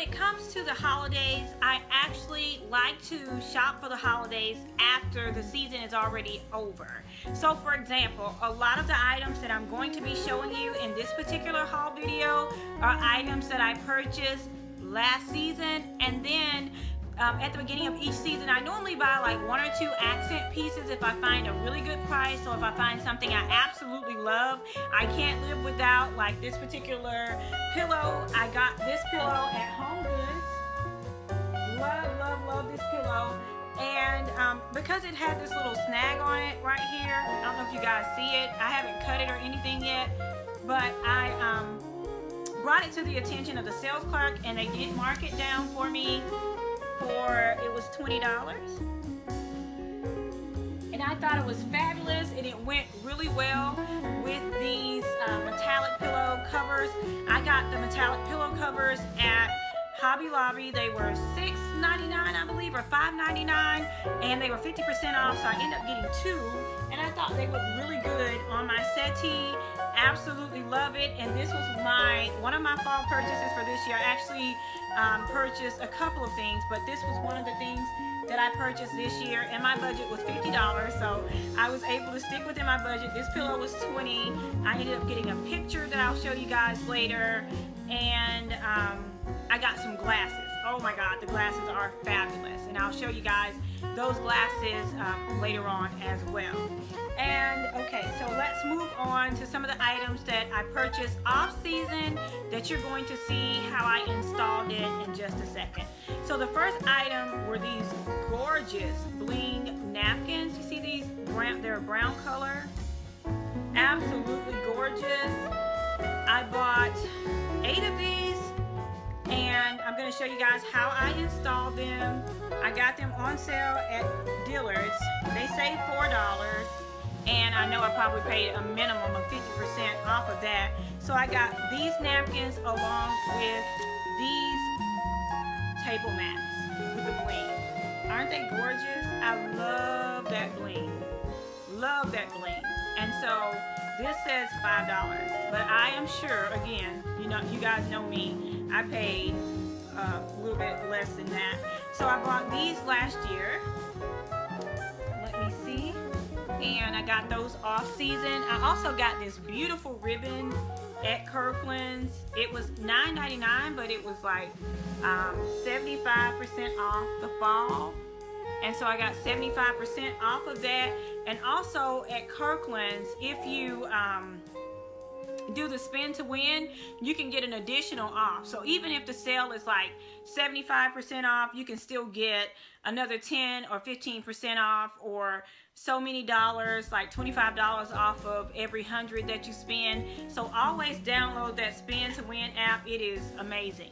it comes to the holidays, I actually like to shop for the holidays after the season is already over. So for example, a lot of the items that I'm going to be showing you in this particular haul video are items that I purchased last season, and then at the beginning of each season I normally buy like 1 or 2 accent pieces if I find a really good price, or if I find something I absolutely love. I can't live without, like this particular pillow. I got this pillow at Home Goods. Love this pillow. And because it had this little snag on it right here, I don't know if you guys see it. I haven't cut it or anything yet, but I brought it to the attention of the sales clerk, and they did mark it down for me. It was $20, and I thought it was fabulous, and it went really well with these metallic pillow covers. I got the metallic pillow covers at Hobby Lobby. They were $6.99, I believe, or $5.99, and they were 50% off, so I ended up getting 2, and I thought they looked really good on my settee. Absolutely love it. And this was one of my fall purchases for this year. I actually purchased a couple of things, but this was one of the things that I purchased this year, and my budget was $50, so I was able to stick within my budget. This pillow was $20. I ended up getting a picture that I'll show you guys later, and I got some glasses. Oh my god, the glasses are fabulous, and I'll show you guys those glasses later on as well. And okay, so let's move on to some of the items that I purchased off season that you're going to see how I installed it in just a second. So the first item were these gorgeous bling napkins. You see these? They're a brown color. Absolutely gorgeous. I bought 8 of these, and I'm going to show you guys how I installed them. I got them on sale at Dillard's. They say $4, and I know I probably paid a minimum of 50% off of that. So I got these napkins along with these table mats with the bling. Aren't they gorgeous? I love that bling. Love that bling. And so this says $5, but I am sure, again, you guys know me, I paid a little bit less than that. So I bought these last year. Let me see. And I got those off season. I also got this beautiful ribbon at Kirkland's. It was $9.99, but it was like 75% off the fall. And so I got 75% off of that. And also at Kirkland's, if you do the spin to win, you can get an additional off. So even if the sale is like 75% off, you can still get another 10 or 15% off, or so many dollars, like $25 off of every 100 that you spend. So always download that spin to win app. It is amazing.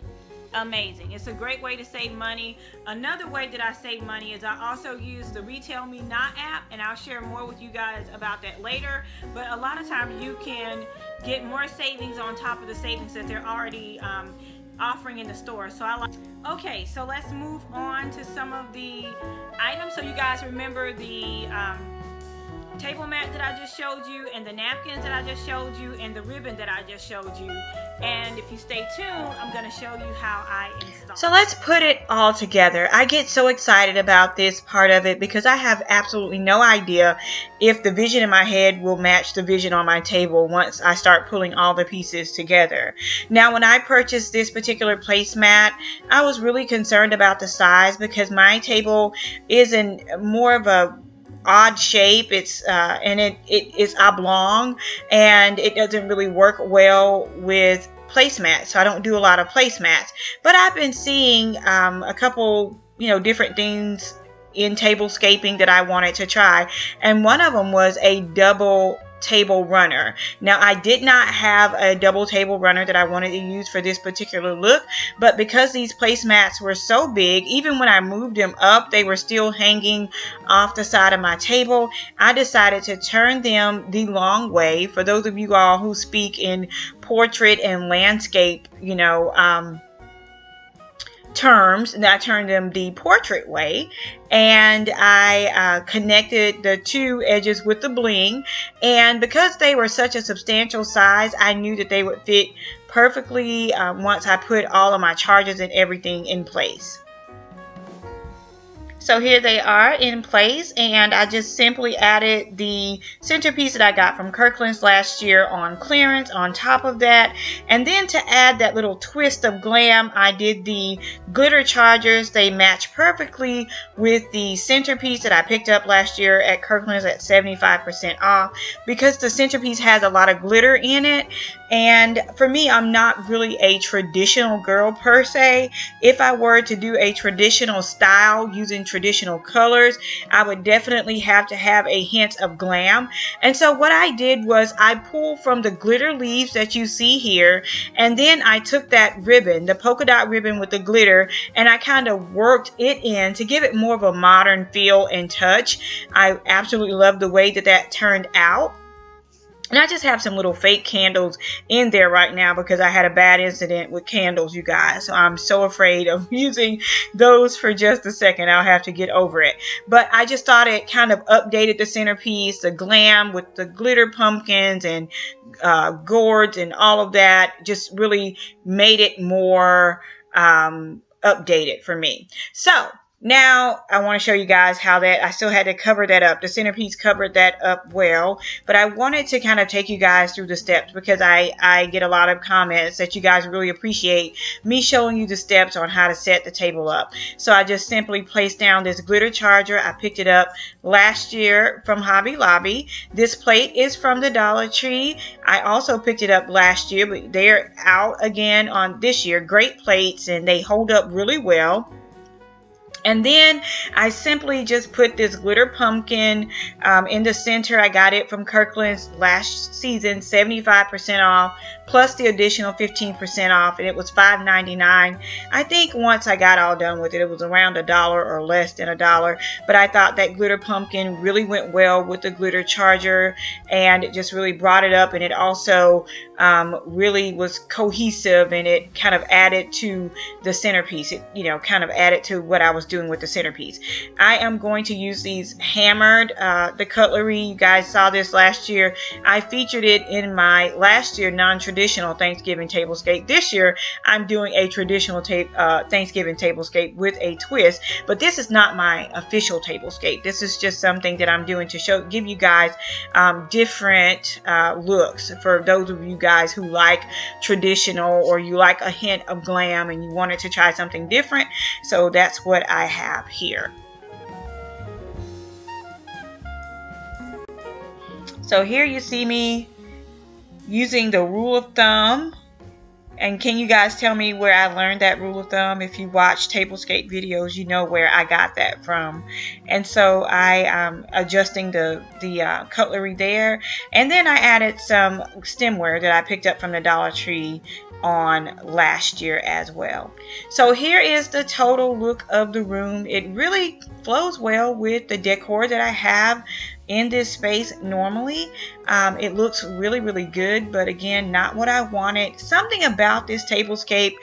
Amazing. It's a great way to save money. Another way that I save money is I also use the Retail Me Not app, and I'll share more with you guys about that later. But a lot of times you can get more savings on top of the savings that they're already offering in the store. So I like. Okay, so let's move on to some of the items. So you guys remember the table mat that I just showed you, and the napkins that I just showed you, and the ribbon that I just showed you. And if you stay tuned, I'm going to show you how I install. So let's put it all together. I get so excited about this part of it because I have absolutely no idea if the vision in my head will match the vision on my table once I start pulling all the pieces together. Now, when I purchased this particular placemat, I was really concerned about the size because my table is in more of a odd shape. It's and it is oblong, and it doesn't really work well with placemats, so I don't do a lot of placemats. But I've been seeing a couple different things in tablescaping that I wanted to try, and one of them was a double table runner. Now, I did not have a double table runner that I wanted to use for this particular look, but because these placemats were so big, even when I moved them up, they were still hanging off the side of my table. I decided to turn them the long way. For those of you all who speak in portrait and landscape, terms, and I turned them the portrait way, and I connected the two edges with the bling, and because they were such a substantial size, I knew that they would fit perfectly once I put all of my charges and everything in place. So here they are in place, and I just simply added the centerpiece that I got from Kirkland's last year on clearance on top of that. And then to add that little twist of glam, I did the glitter chargers. They match perfectly with the centerpiece that I picked up last year at Kirkland's at 75% off, because the centerpiece has a lot of glitter in it. And for me, I'm not really a traditional girl per se. If I were to do a traditional style using traditional colors, I would definitely have to have a hint of glam. And so what I did was I pulled from the glitter leaves that you see here, and then I took that ribbon, the polka dot ribbon with the glitter, and I kind of worked it in to give it more of a modern feel and touch. I absolutely love the way that that turned out. And I just have some little fake candles in there right now because I had a bad incident with candles, you guys. So I'm so afraid of using those for just a second. I'll have to get over it. But I just thought it kind of updated the centerpiece, the glam with the glitter pumpkins and gourds and all of that. Just really made it more updated for me. So now I want to show you guys how that I still had to cover that up. The centerpiece covered that up well, but I wanted to kind of take you guys through the steps because I get a lot of comments that you guys really appreciate me showing you the steps on how to set the table up. So I just simply placed down this glitter charger. I picked it up last year from Hobby Lobby. This plate is from the Dollar Tree. I also picked it up last year, but they're out again on this year. Great plates, and they hold up really well. And then I simply just put this glitter pumpkin in the center. I got it from Kirkland's last season, 75% off, plus the additional 15% off, and it was $5.99. I think once I got all done with it, it was around $1 or less than $1. But I thought that glitter pumpkin really went well with the glitter charger, and it just really brought it up, and it also really was cohesive, and it kind of added to the centerpiece. It, you know, kind of added to what I was doing with the centerpiece. I am going to use these hammered, the cutlery. You guys saw this last year. I featured it in my last year non-traditional Thanksgiving tablescape. This year I'm doing a traditional Thanksgiving tablescape with a twist, but this is not my official tablescape. This is just something that I'm doing to give you guys different looks for those of you guys who like traditional, or you like a hint of glam and you wanted to try something different. So that's what I have here. So here you see me using the rule of thumb. And can you guys tell me where I learned that rule of thumb? If you watch tablescape videos, you know where I got that from. And so I am adjusting the cutlery there. And then I added some stemware that I picked up from the Dollar Tree on last year as well. So here is the total look of the room. It really flows well with the decor that I have in this space normally. It looks really, really good, but again, not what I wanted. Something about this tablescape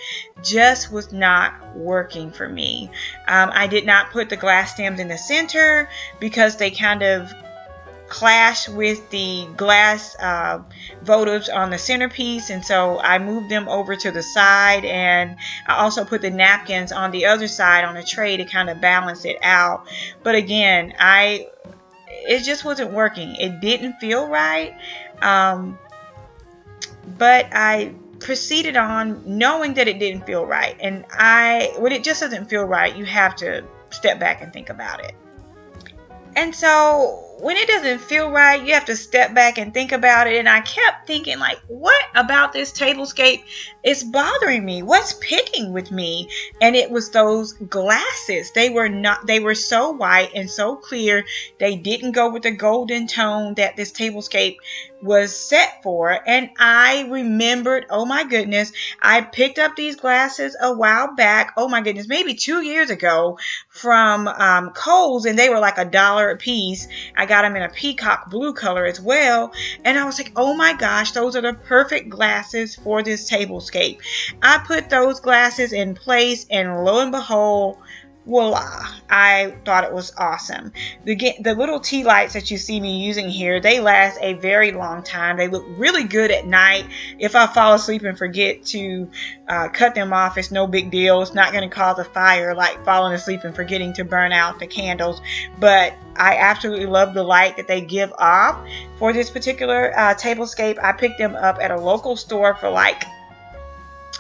just was not working for me. I did not put the glass stems in the center because they kind of clash with the glass votives on the centerpiece, and so I moved them over to the side, and I also put the napkins on the other side on a tray to kind of balance it out. But again, it just wasn't working. It didn't feel right, but I proceeded on knowing that it didn't feel right. And when it just doesn't feel right, you have to step back and think about it. And so when it doesn't feel right, you have to step back and think about it. And I kept thinking, like, what about this tablescape is bothering me? What's picking with me? And it was those glasses. They were so white and so clear. They didn't go with the golden tone that this tablescape was set for. And I remembered, oh my goodness, I picked up these glasses a while back. Oh my goodness, maybe 2 years ago from Kohl's, and they were like $1 a piece. I got them in a peacock blue color as well. And I was like, oh my gosh, those are the perfect glasses for this tablescape. I put those glasses in place, and lo and behold, voila, I thought it was awesome. The little tea lights that you see me using here, they last a very long time. They look really good at night. If I fall asleep and forget to cut them off, it's no big deal. It's not going to cause a fire like falling asleep and forgetting to burn out the candles. But I absolutely love the light that they give off for this particular tablescape. I picked them up at a local store for like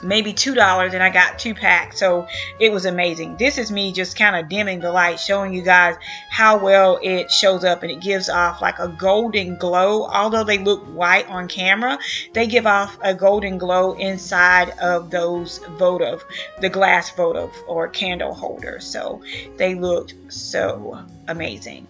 maybe $2, and I got 2 packs, so it was amazing. This is me just kind of dimming the light, showing you guys how well it shows up, and it gives off like a golden glow. Although they look white on camera, they give off a golden glow inside of those votive, the glass votive or candle holders. So they looked so amazing.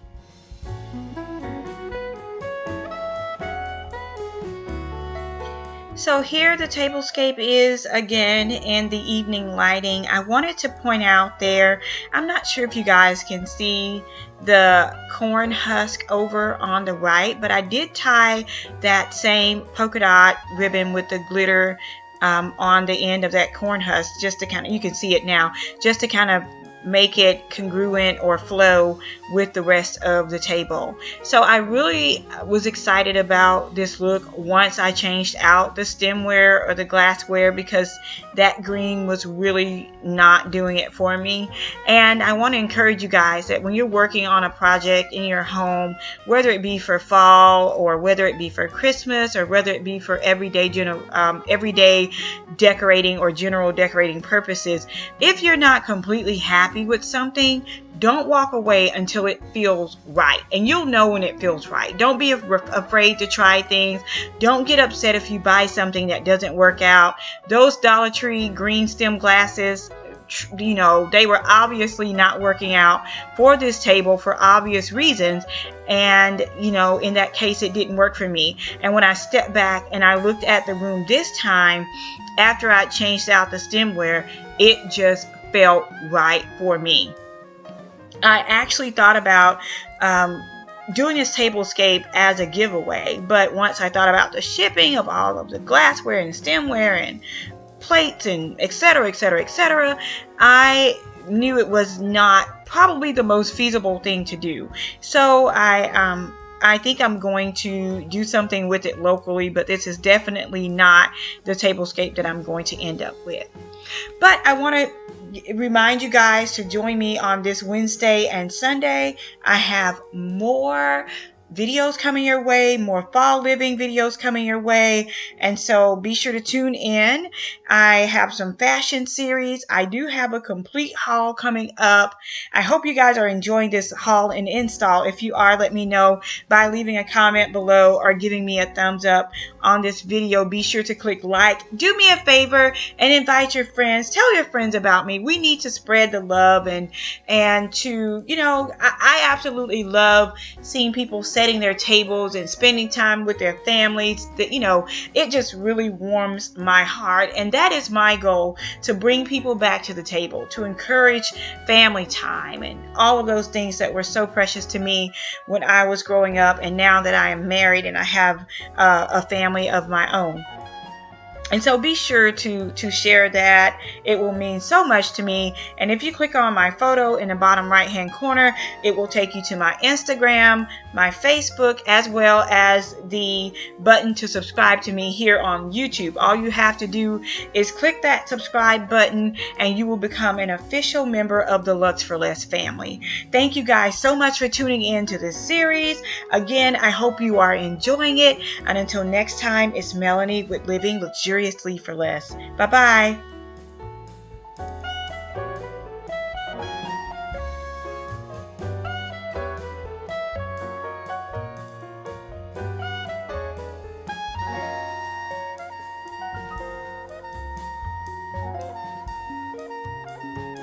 So here the tablescape is again in the evening lighting. I wanted to point out there, I'm not sure if you guys can see the corn husk over on the right, but I did tie that same polka dot ribbon with the glitter on the end of that corn husk, just to kind of, you can see it now, just to kind of make it congruent or flow with the rest of the table. So I really was excited about this look once I changed out the stemware or the glassware, because that green was really not doing it for me. And I want to encourage you guys that when you're working on a project in your home, whether it be for fall or whether it be for Christmas or whether it be for everyday decorating or general decorating purposes, if you're not completely happy with something, don't walk away until it feels right. And you'll know when it feels right. Don't be afraid to try things. Don't get upset if you buy something that doesn't work out. Those Dollar Tree green stem glasses, you know, they were obviously not working out for this table for obvious reasons. And, you know, in that case, it didn't work for me. And when I stepped back and I looked at the room this time, after I changed out the stemware, it just felt right for me. I actually thought about doing this tablescape as a giveaway, but once I thought about the shipping of all of the glassware and stemware and plates and etc., etc., etc., I knew it was not probably the most feasible thing to do. So I think I'm going to do something with it locally, but this is definitely not the tablescape that I'm going to end up with. But I want to remind you guys to join me on this Wednesday and Sunday. I have more videos coming your way, more fall living videos coming your way, and so be sure to tune in. I have some fashion series. I do have a complete haul coming up. I hope you guys are enjoying this haul and install. If you are, let me know by leaving a comment below or giving me a thumbs up on this video. Be sure to click like. Do me a favor and invite your friends. Tell your friends about me. We need to spread the love and to, you know, I absolutely love seeing people setting their tables and spending time with their families. That, you know, it just really warms my heart, and that is my goal, to bring people back to the table, to encourage family time and all of those things that were so precious to me when I was growing up, and now that I am married and I have a family of my own. And so be sure to share that. It will mean so much to me. And if you click on my photo in the bottom right hand corner, it will take you to my Instagram, my Facebook, as well as the button to subscribe to me here on YouTube. All you have to do is click that subscribe button and you will become an official member of the Lux for Less family. Thank you guys so much for tuning in to this series. Again, I hope you are enjoying it. And until next time, it's Melanie with Living Luxuriously for Less. Bye-bye.